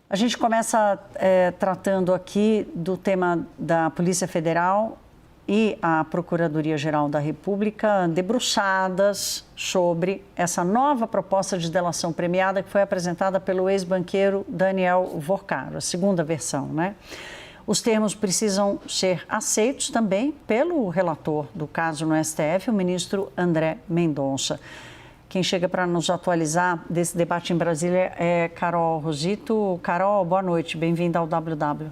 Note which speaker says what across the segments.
Speaker 1: A gente começa tratando aqui do tema da Polícia Federal e a Procuradoria-Geral da República debruçadas sobre essa nova proposta de delação premiada que foi apresentada pelo ex-banqueiro Daniel Vorcaro, a segunda versão, né? Os termos precisam ser aceitos também pelo relator do caso no STF, o ministro André Mendonça. Quem chega para nos atualizar desse debate em Brasília é Carol Rosito. Carol, boa noite, bem-vinda ao WW.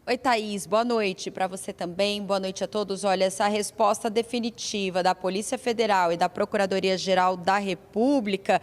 Speaker 2: Oi, Thaís, boa noite para você também, boa noite a todos. Olha, essa resposta definitiva da Polícia Federal e da Procuradoria-Geral da República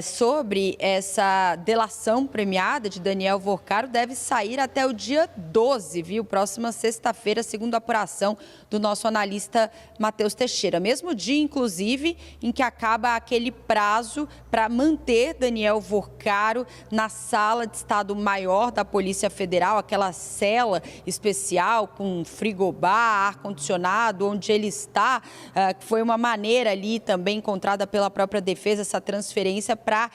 Speaker 2: sobre essa delação premiada de Daniel Vorcaro deve sair até o dia 12, viu? Próxima sexta-feira, segundo a apuração do nosso analista Matheus Teixeira. Mesmo dia, inclusive, em que acaba aquele prazo para manter Daniel Vorcaro na sala de Estado-Maior da Polícia Federal, aquela cela especial com frigobar, ar-condicionado, onde ele está, que foi uma maneira ali também encontrada pela própria defesa, essa transferência para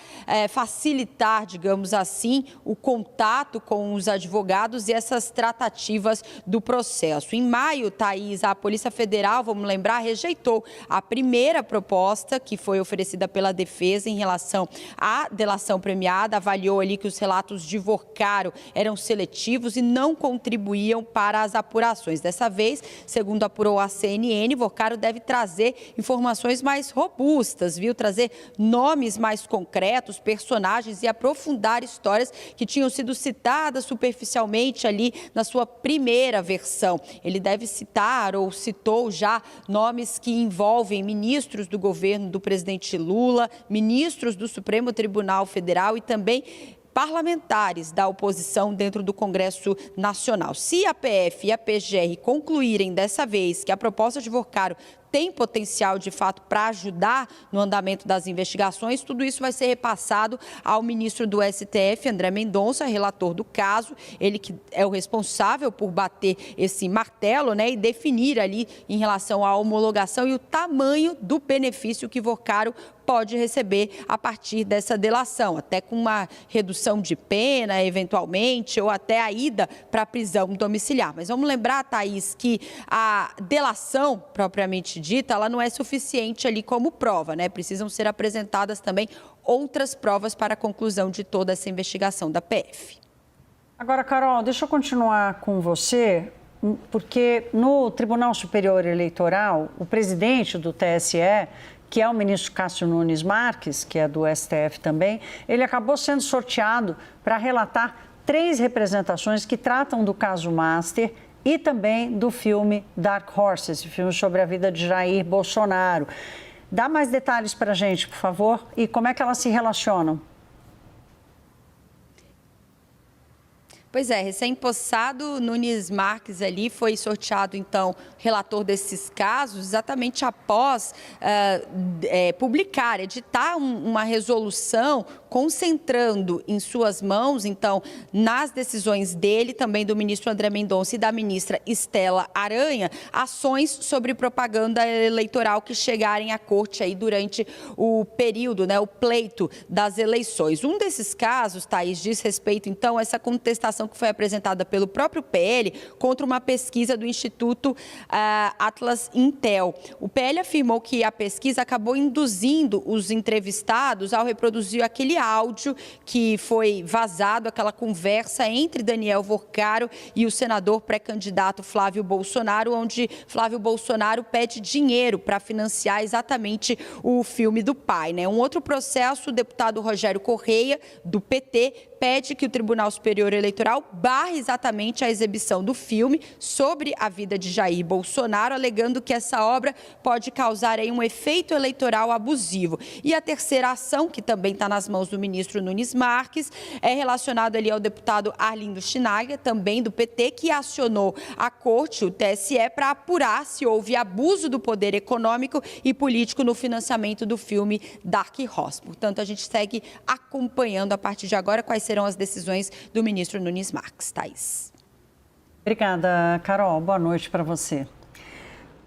Speaker 2: facilitar, digamos assim, o contato com os advogados e essas tratativas do processo. Em maio, Thaís, a Polícia Federal, vamos lembrar, rejeitou a primeira proposta que foi oferecida pela defesa em relação à delação premiada, avaliou ali que os relatos de Vorcaro eram seletivos e não contribuíam para as apurações. Dessa vez, segundo apurou a CNN, Vorcaro deve trazer informações mais robustas, viu? Trazer nomes mais concretos, personagens e aprofundar histórias que tinham sido citadas superficialmente ali na sua primeira versão. Ele deve citar ou citou já nomes que envolvem ministros do governo do presidente Lula, ministros do Supremo Tribunal Federal e também parlamentares da oposição dentro do Congresso Nacional. Se a PF e a PGR concluírem dessa vez que a proposta de Vorcaro tem potencial, de fato, para ajudar no andamento das investigações, tudo isso vai ser repassado ao ministro do STF, André Mendonça, relator do caso, ele que é o responsável por bater esse martelo, né, e definir ali em relação à homologação e o tamanho do benefício que Vorcaro pode receber a partir dessa delação, até com uma redução de pena, eventualmente, ou até a ida para a prisão domiciliar. Mas vamos lembrar, Thaís, que a delação propriamente dita, ela não é suficiente ali como prova, né? Precisam ser apresentadas também outras provas para a conclusão de toda essa investigação da PF.
Speaker 1: Agora, Carol, deixa eu continuar com você, porque no Tribunal Superior Eleitoral, o presidente do TSE, que é o ministro Cássio Nunes Marques, que é do STF também, ele acabou sendo sorteado para relatar 3 representações que tratam do caso Master e também do filme Dark Horses, esse filme sobre a vida de Jair Bolsonaro. Dá mais detalhes para a gente, por favor, e como é que elas se relacionam?
Speaker 2: Pois é, recém-possado, Nunes Marques ali foi sorteado, então, relator desses casos, exatamente após publicar, editar uma resolução concentrando em suas mãos, então, nas decisões dele, também do ministro André Mendonça e da ministra Estela Aranha, ações sobre propaganda eleitoral que chegarem à corte aí durante o período, né, o pleito das eleições. Um desses casos, Thaís, diz respeito, então, a essa contestação que foi apresentada pelo próprio PL contra uma pesquisa do Instituto Atlas Intel. O PL afirmou que a pesquisa acabou induzindo os entrevistados ao reproduzir aquele áudio que foi vazado, aquela conversa entre Daniel Vorcaro e o senador pré-candidato Flávio Bolsonaro, onde Flávio Bolsonaro pede dinheiro para financiar exatamente o filme do pai, né? Um outro processo, o deputado Rogério Correia, do PT, pede que o Tribunal Superior Eleitoral barre exatamente a exibição do filme sobre a vida de Jair Bolsonaro, alegando que essa obra pode causar aí um efeito eleitoral abusivo. E a terceira ação, que também está nas mãos do ministro Nunes Marques, é relacionada ali ao deputado Arlindo Schneider, também do PT, que acionou a corte, o TSE, para apurar se houve abuso do poder econômico e político no financiamento do filme Dark Horse. Portanto, a gente segue acompanhando a partir de agora quais serão as decisões do ministro Nunes Marques. Thaís.
Speaker 1: Obrigada, Carol. Boa noite para você.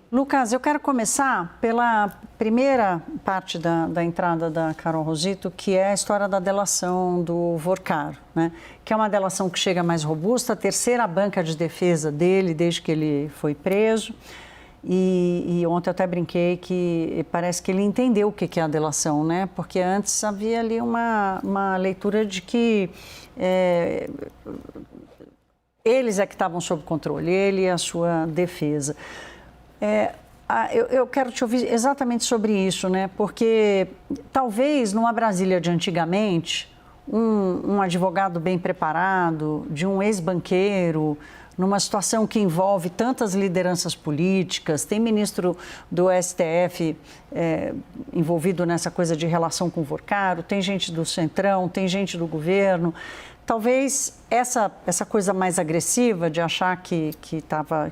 Speaker 1: Lucas, eu quero começar pela primeira parte da entrada da Carol Rosito, que é a história da delação do Vorcaro, né? Que é uma delação que chega mais robusta, a terceira banca de defesa dele desde que ele foi preso. E ontem eu até brinquei que parece que ele entendeu o que é a delação, né? Porque antes havia ali uma leitura de que eles é que estavam sob controle, ele e a sua defesa. Eu quero te ouvir exatamente sobre isso, né? Porque talvez numa Brasília de antigamente, um advogado bem preparado, de um ex-banqueiro, numa situação que envolve tantas lideranças políticas, tem ministro do STF envolvido nessa coisa de relação com o Vorcaro, tem gente do Centrão, tem gente do governo. Talvez essa coisa mais agressiva de achar que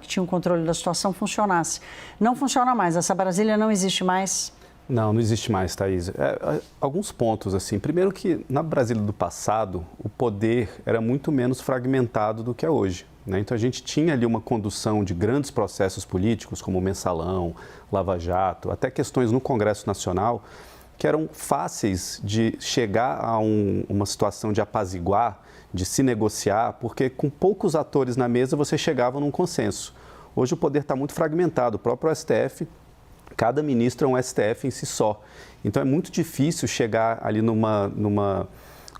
Speaker 1: tinha um controle da situação funcionasse. Não funciona mais, essa Brasília não existe mais?
Speaker 3: Não existe mais, Thaís. Alguns pontos, assim. Primeiro que na Brasília do passado, o poder era muito menos fragmentado do que é hoje, né? Então a gente tinha ali uma condução de grandes processos políticos, como o Mensalão, Lava Jato, até questões no Congresso Nacional, que eram fáceis de chegar a uma situação de apaziguar, de se negociar, porque com poucos atores na mesa você chegava num consenso. Hoje o poder está muito fragmentado, o próprio STF, cada ministro é um STF em si só. Então é muito difícil chegar ali numa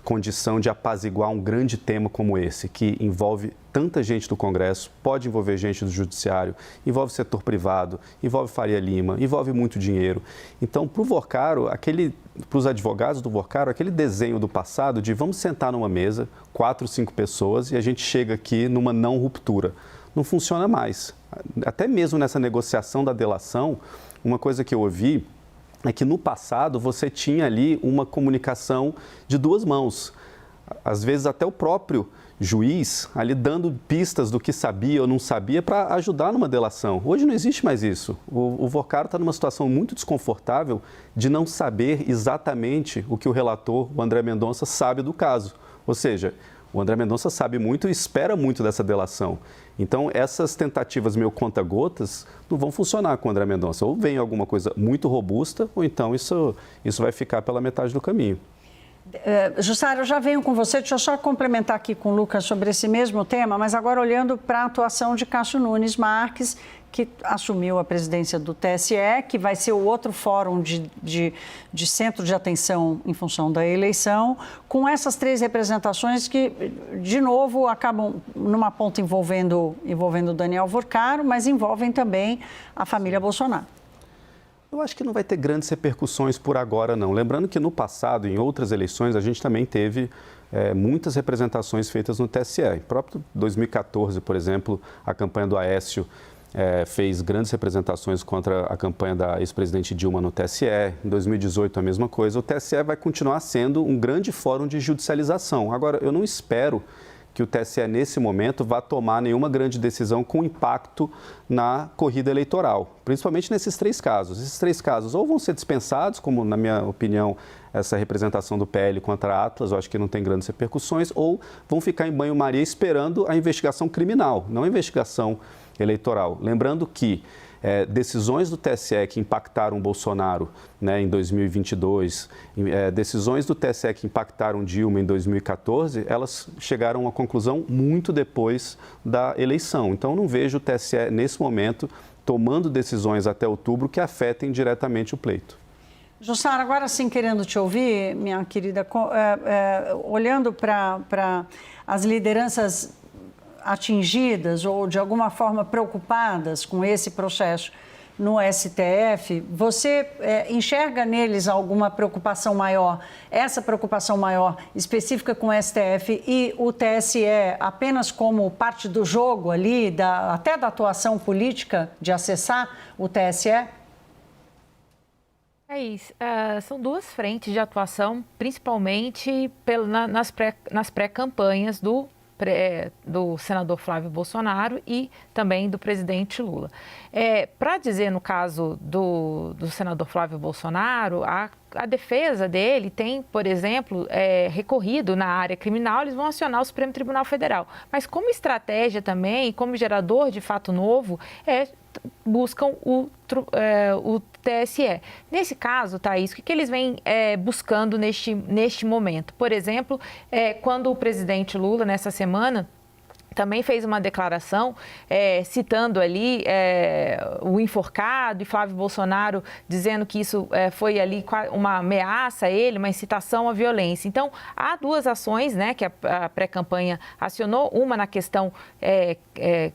Speaker 3: condição de apaziguar um grande tema como esse, que envolve tanta gente do Congresso, pode envolver gente do Judiciário, envolve setor privado, envolve Faria Lima, envolve muito dinheiro. Então, para o Vorcaro, para os advogados do Vorcaro, aquele desenho do passado de vamos sentar numa mesa, 4, 5 pessoas, e a gente chega aqui numa não ruptura. Não funciona mais. Até mesmo nessa negociação da delação, uma coisa que eu ouvi é que no passado você tinha ali uma comunicação de duas mãos. Às vezes até o próprio juiz ali dando pistas do que sabia ou não sabia para ajudar numa delação. Hoje não existe mais isso. O Vorcaro está numa situação muito desconfortável de não saber exatamente o que o relator, o André Mendonça, sabe do caso. Ou seja, o André Mendonça sabe muito e espera muito dessa delação. Então, essas tentativas meio conta-gotas não vão funcionar com o André Mendonça. Ou vem alguma coisa muito robusta, ou então isso vai ficar pela metade do caminho.
Speaker 1: Jussara, eu já venho com você, deixa eu só complementar aqui com o Lucas sobre esse mesmo tema, mas agora olhando para a atuação de Cássio Nunes Marques, que assumiu a presidência do TSE, que vai ser o outro fórum de centro de atenção em função da eleição, com essas 3 representações que, de novo, acabam numa ponta envolvendo Daniel Vorcaro, mas envolvem também a família Bolsonaro.
Speaker 3: Eu acho que não vai ter grandes repercussões por agora, não. Lembrando que no passado, em outras eleições, a gente também teve muitas representações feitas no TSE. Em próprio 2014, por exemplo, a campanha do Aécio fez grandes representações contra a campanha da ex-presidente Dilma no TSE. Em 2018, a mesma coisa. O TSE vai continuar sendo um grande fórum de judicialização. Agora, eu não espero que o TSE, nesse momento, vá tomar nenhuma grande decisão com impacto na corrida eleitoral, principalmente nesses 3 casos. Esses 3 casos ou vão ser dispensados, como, na minha opinião, essa representação do PL contra a Atlas, eu acho que não tem grandes repercussões, ou vão ficar em banho-maria esperando a investigação criminal, não a investigação eleitoral. Lembrando que decisões do TSE que impactaram Bolsonaro, né, em 2022, decisões do TSE que impactaram Dilma em 2014, elas chegaram a uma conclusão muito depois da eleição. Então, não vejo o TSE, nesse momento, tomando decisões até outubro que afetem diretamente o pleito.
Speaker 1: Jussara, agora sim, querendo te ouvir, minha querida, olhando para as lideranças atingidas ou, de alguma forma, preocupadas com esse processo no STF, você enxerga neles alguma preocupação maior, essa preocupação maior específica com o STF e o TSE apenas como parte do jogo ali, até da atuação política de acessar o TSE?
Speaker 4: São 2 frentes de atuação, principalmente nas pré-campanhas do senador Flávio Bolsonaro e também do presidente Lula. Para dizer, no caso do senador Flávio Bolsonaro, a defesa dele tem, por exemplo, recorrido na área criminal, eles vão acionar o Supremo Tribunal Federal. Mas como estratégia também, como gerador de fato novo, buscam o TSE. Nesse caso, Thaís, o que eles vêm buscando neste momento? Por exemplo, quando o presidente Lula, nessa semana, também fez uma declaração citando ali o enforcado e Flávio Bolsonaro dizendo que isso foi ali uma ameaça a ele, uma incitação à violência. Então, há duas ações, né, que a pré-campanha acionou, uma na questão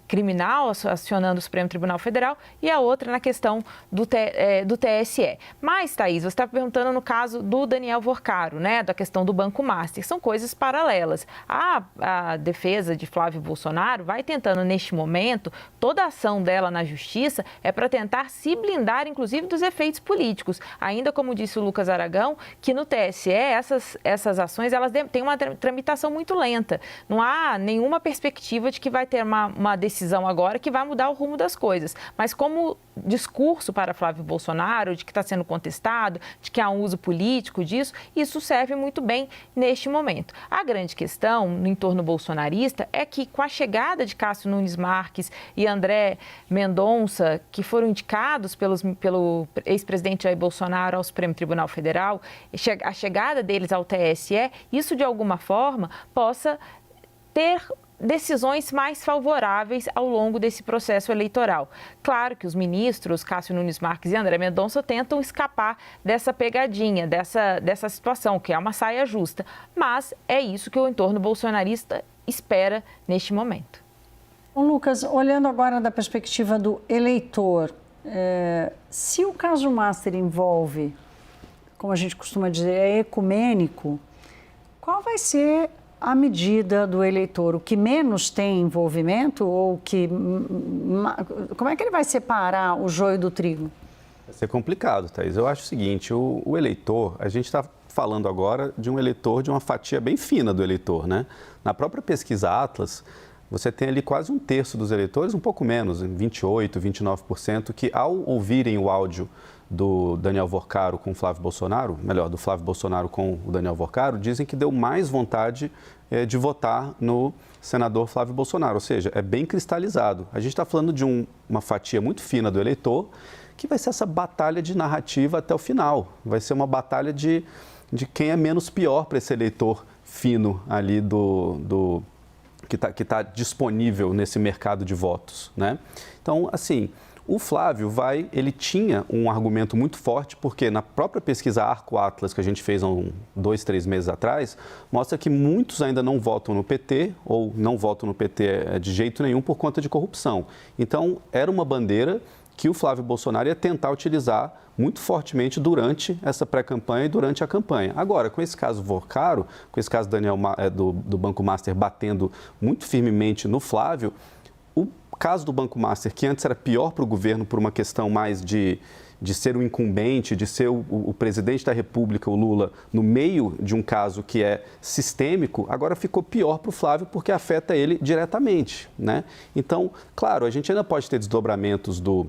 Speaker 4: criminal, acionando o Supremo Tribunal Federal, e a outra na questão do TSE. Mas, Thaís, você está perguntando no caso do Daniel Vorcaro, né, da questão do Banco Master. São coisas paralelas. A defesa de Flávio Bolsonaro vai tentando, neste momento, toda a ação dela na justiça é para tentar se blindar, inclusive, dos efeitos políticos. Ainda como disse o Lucas Aragão, que no TSE essas ações elas têm uma tramitação muito lenta. Não há nenhuma perspectiva de que vai ter uma decisão agora que vai mudar o rumo das coisas. Mas como discurso para Flávio Bolsonaro, de que está sendo contestado, de que há um uso político disso, isso serve muito bem neste momento. A grande questão no entorno bolsonarista é que, com a chegada de Cássio Nunes Marques e André Mendonça, que foram indicados pelo ex-presidente Jair Bolsonaro ao Supremo Tribunal Federal, a chegada deles ao TSE, isso de alguma forma possa ter decisões mais favoráveis ao longo desse processo eleitoral. Claro que os ministros Cássio Nunes Marques e André Mendonça tentam escapar dessa pegadinha, dessa situação, que é uma saia justa, mas é isso que o entorno bolsonarista espera neste momento.
Speaker 1: Bom, Lucas, olhando agora da perspectiva do eleitor, se o caso Master envolve, como a gente costuma dizer, é ecumênico, qual vai ser a medida do eleitor? O que menos tem envolvimento ou como é que ele vai separar o joio do trigo?
Speaker 3: Vai ser complicado, Thaís. Eu acho o seguinte, o eleitor, a gente está falando agora de um eleitor, de uma fatia bem fina do eleitor, né? Na própria pesquisa Atlas, você tem ali quase um terço dos eleitores, um pouco menos, 28%, 29%, que ao ouvirem o áudio do Daniel Vorcaro com o Flávio Bolsonaro, melhor, do Flávio Bolsonaro com o Daniel Vorcaro, dizem que deu mais vontade de votar no senador Flávio Bolsonaro, ou seja, é bem cristalizado. A gente está falando de uma fatia muito fina do eleitor, que vai ser essa batalha de narrativa até o final. Vai ser uma batalha de quem é menos pior para esse eleitor fino ali que tá disponível nesse mercado de votos, né? Então, assim, o Flávio ele tinha um argumento muito forte, porque na própria pesquisa Arco Atlas, que a gente fez há 2, 3 meses atrás, mostra que muitos ainda não votam no PT, ou não votam no PT de jeito nenhum por conta de corrupção. Então, era uma bandeira que o Flávio Bolsonaro ia tentar utilizar muito fortemente durante essa pré-campanha e durante a campanha. Agora, com esse caso Vorcaro, com esse caso do Banco Master batendo muito firmemente no Flávio, o caso do Banco Master, que antes era pior para o governo por uma questão mais de ser um incumbente, de ser o presidente da República, o Lula, no meio de um caso que é sistêmico, agora ficou pior para o Flávio porque afeta ele diretamente, né? Então, claro, a gente ainda pode ter desdobramentos do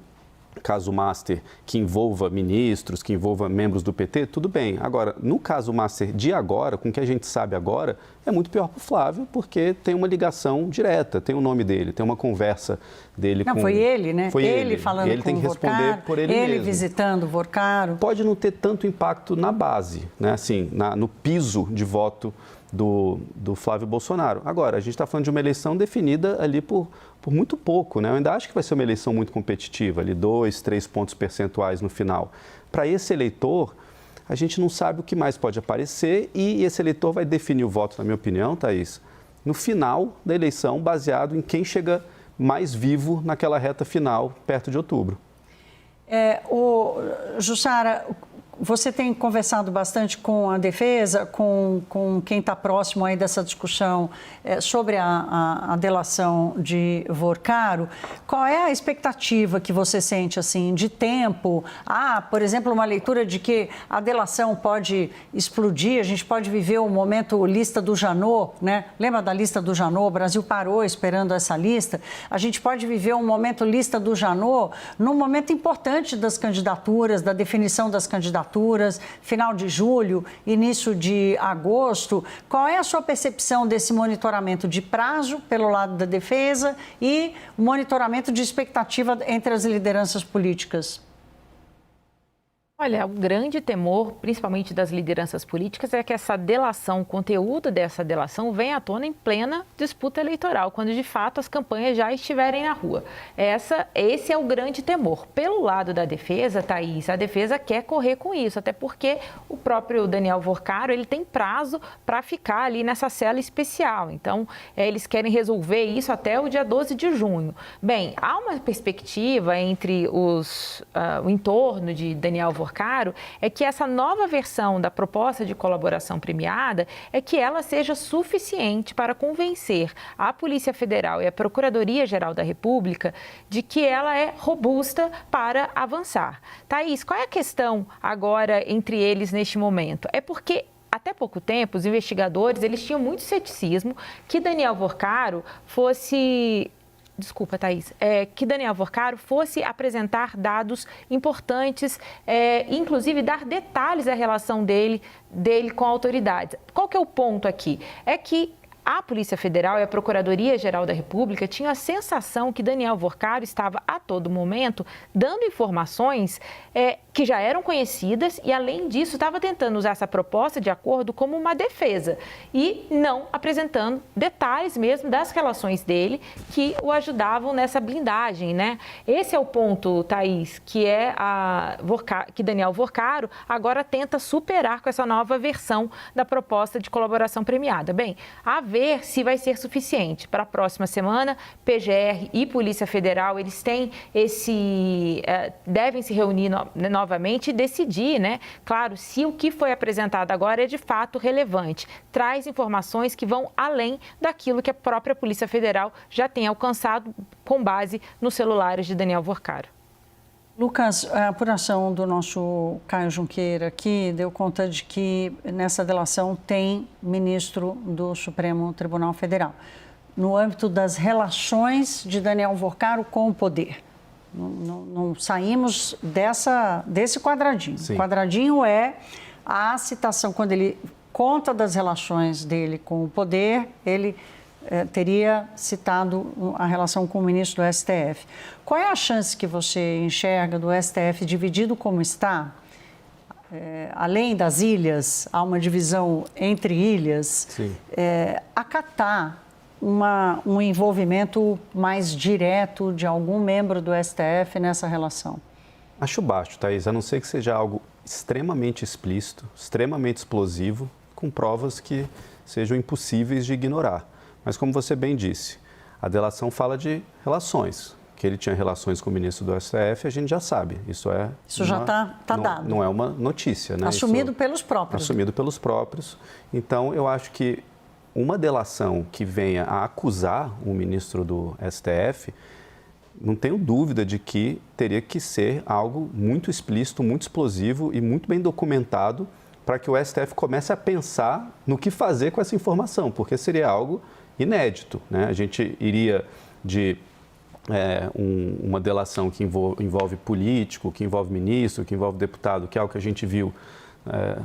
Speaker 3: caso Master que envolva ministros, que envolva membros do PT, tudo bem. Agora, no caso Master de agora, com o que a gente sabe agora, é muito pior para o Flávio, porque tem uma ligação direta, tem o nome dele, tem uma conversa dele com...
Speaker 1: Não, foi ele, né?
Speaker 3: Foi
Speaker 1: ele falando
Speaker 3: ele
Speaker 1: com
Speaker 3: tem que
Speaker 1: o Vorcaro,
Speaker 3: responder por ele mesmo.
Speaker 1: Visitando o Vorcaro.
Speaker 3: Pode não ter tanto impacto na base, né? Assim, no piso de voto do Flávio Bolsonaro. Agora, a gente está falando de uma eleição definida ali por muito pouco, né? Eu ainda acho que vai ser uma eleição muito competitiva, ali 2, 3 pontos percentuais no final. Para esse eleitor, a gente não sabe o que mais pode aparecer e esse eleitor vai definir o voto, na minha opinião, Thaís, no final da eleição, baseado em quem chega mais vivo naquela reta final, perto de outubro.
Speaker 1: Jussara, você tem conversado bastante com a defesa, com quem está próximo aí dessa discussão sobre a delação de Vorcaro. Qual é a expectativa que você sente, assim, de tempo? Por exemplo, uma leitura de que a delação pode explodir, a gente pode viver o momento lista do Janot, né? Lembra da lista do Janot? O Brasil parou esperando essa lista. A gente pode viver um momento lista do Janot num momento importante das candidaturas, da definição das candidaturas. candidaturas, final de julho, início de agosto. Qual é a sua percepção desse monitoramento de prazo pelo lado da defesa e o monitoramento de expectativa entre as lideranças políticas?
Speaker 4: Olha, o grande temor, principalmente das lideranças políticas, é que essa delação, o conteúdo dessa delação venha à tona em plena disputa eleitoral, quando de fato as campanhas já estiverem na rua. Esse é o grande temor. Pelo lado da defesa, Thaís, a defesa quer correr com isso, até porque o próprio Daniel Vorcaro, ele tem prazo para ficar ali nessa cela especial. Então, eles querem resolver isso até o dia 12 de junho. Bem, há uma perspectiva entre o entorno de Daniel Vorcaro, é que essa nova versão da proposta de colaboração premiada é que ela seja suficiente para convencer a Polícia Federal e a Procuradoria-Geral da República de que ela é robusta para avançar. Thaís, qual é a questão agora entre eles neste momento? É porque até pouco tempo, os investigadores eles tinham muito ceticismo que Daniel Vorcaro fosse... Desculpa, Thaís. Que Daniel Vorcaro fosse apresentar dados importantes, inclusive dar detalhes da relação dele com autoridades. Qual que é o ponto aqui? É que a Polícia Federal e a Procuradoria-Geral da República tinham a sensação que Daniel Vorcaro estava, a todo momento, dando informações que já eram conhecidas e, além disso, estava tentando usar essa proposta de acordo como uma defesa e não apresentando detalhes mesmo das relações dele que o ajudavam nessa blindagem, né? Esse é o ponto, Thaís, que que Daniel Vorcaro agora tenta superar com essa nova versão da proposta de colaboração premiada. Bem, a ver se vai ser suficiente. Para a próxima semana, PGR e Polícia Federal, eles têm devem se reunir novamente e decidir, né? Claro, se o que foi apresentado agora é de fato relevante, traz informações que vão além daquilo que a própria Polícia Federal já tem alcançado com base nos celulares de Daniel Vorcaro.
Speaker 1: Lucas, a apuração do nosso Caio Junqueira aqui deu conta de que nessa delação tem ministro do Supremo Tribunal Federal, no âmbito das relações de Daniel Vorcaro com o poder. Não saímos desse quadradinho. Sim. O quadradinho é a citação, quando ele conta das relações dele com o poder, ele teria citado a relação com o ministro do STF. Qual é a chance que você enxerga do STF dividido como está? Além das ilhas, há uma divisão entre ilhas, acatar um envolvimento mais direto de algum membro do STF nessa relação?
Speaker 3: Acho baixo, Thaís, a não ser que seja algo extremamente explícito, extremamente explosivo, com provas que sejam impossíveis de ignorar. Mas, como você bem disse, a delação fala de relações. Que ele tinha relações com o ministro do STF, a gente já sabe. Isso
Speaker 1: já está dado.
Speaker 3: Não é uma notícia, né?
Speaker 1: Assumido pelos próprios.
Speaker 3: Assumido pelos próprios. Então, eu acho que uma delação que venha a acusar o ministro do STF, não tenho dúvida de que teria que ser algo muito explícito, muito explosivo e muito bem documentado para que o STF comece a pensar no que fazer com essa informação, porque seria algo inédito, né? A gente iria de uma delação que envolve político, que envolve ministro, que envolve deputado, que é algo que a gente viu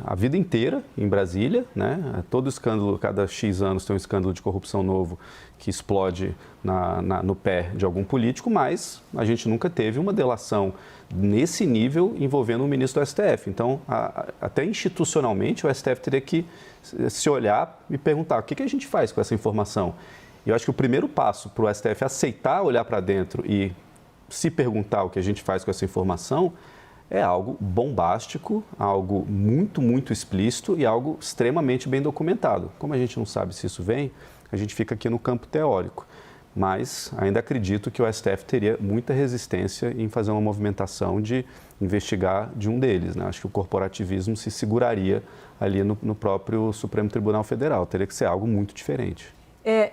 Speaker 3: a vida inteira em Brasília, né? Todo escândalo, cada X anos tem um escândalo de corrupção novo que explode no pé de algum político, mas a gente nunca teve uma delação nesse nível envolvendo o ministro do STF. Então, até institucionalmente, o STF teria que se olhar e perguntar o que a gente faz com essa informação. E eu acho que o primeiro passo para o STF aceitar olhar para dentro e se perguntar o que a gente faz com essa informação é algo bombástico, algo muito, muito explícito e algo extremamente bem documentado. Como a gente não sabe se isso vem, a gente fica aqui no campo teórico. Mas ainda acredito que o STF teria muita resistência em fazer uma movimentação de investigar de um deles, né? Acho que o corporativismo se seguraria ali no próprio Supremo Tribunal Federal. Teria que ser algo muito diferente.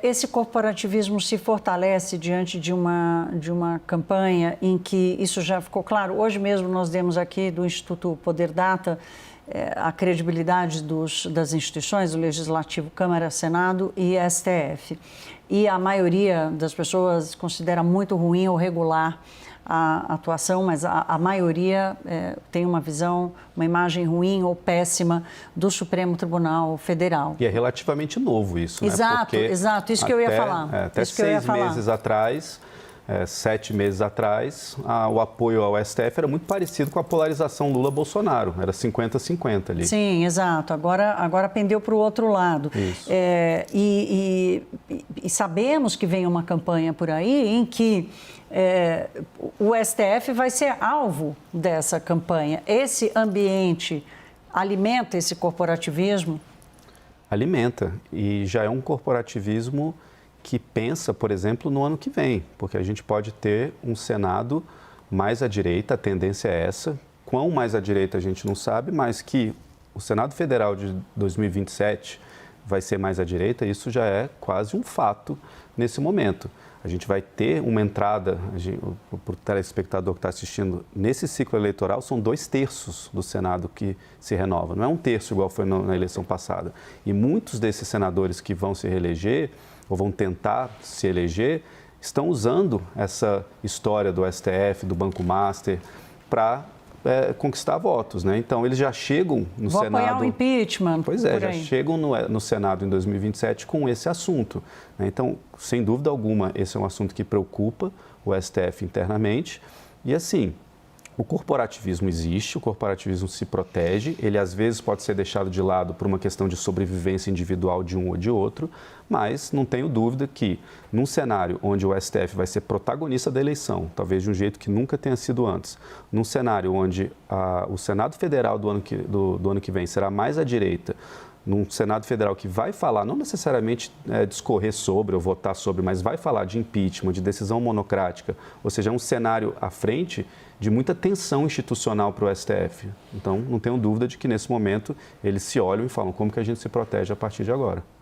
Speaker 1: Esse corporativismo se fortalece diante de uma campanha em que isso já ficou claro. Hoje mesmo nós demos aqui do Instituto Poder Data a credibilidade das instituições, o Legislativo, Câmara, Senado e STF. E a maioria das pessoas considera muito ruim ou regular a atuação, mas a maioria tem uma visão, uma imagem ruim ou péssima do Supremo Tribunal Federal.
Speaker 3: E é relativamente novo isso,
Speaker 1: exato,
Speaker 3: né? Porque
Speaker 1: exato, isso que eu ia falar.
Speaker 3: Até 6 meses atrás, 7 meses atrás, o apoio ao STF era muito parecido com a polarização Lula-Bolsonaro, era 50-50 ali.
Speaker 1: Sim, exato. Agora pendeu para o outro lado.
Speaker 3: Isso.
Speaker 1: E sabemos que vem uma campanha por aí em que o STF vai ser alvo dessa campanha. Esse ambiente alimenta esse corporativismo?
Speaker 3: Alimenta. E já é um corporativismo que pensa, por exemplo, no ano que vem, porque a gente pode ter um Senado mais à direita, a tendência é essa. Quão mais à direita a gente não sabe, mas que o Senado Federal de 2027 vai ser mais à direita, isso já é quase um fato nesse momento. A gente vai ter uma entrada, para o telespectador que está assistindo, nesse ciclo eleitoral são 2/3 do Senado que se renova, não é 1/3 igual foi na eleição passada. E muitos desses senadores que vão se reeleger, ou vão tentar se eleger, estão usando essa história do STF, do Banco Master, para conquistar votos, né? Então, eles já chegam no Senado...
Speaker 1: Vou apoiar o impeachment.
Speaker 3: Pois é, já chegam no Senado em 2027 com esse assunto, né? Então, sem dúvida alguma, esse é um assunto que preocupa o STF internamente. E, assim, o corporativismo existe, o corporativismo se protege, ele às vezes pode ser deixado de lado por uma questão de sobrevivência individual de um ou de outro, mas não tenho dúvida que, num cenário onde o STF vai ser protagonista da eleição, talvez de um jeito que nunca tenha sido antes, num cenário onde o Senado Federal do ano que vem será mais à direita, num Senado Federal que vai falar, não necessariamente discorrer sobre ou votar sobre, mas vai falar de impeachment, de decisão monocrática, ou seja, é um cenário à frente de muita tensão institucional para o STF. Então, não tenho dúvida de que, nesse momento, eles se olham e falam como que a gente se protege a partir de agora.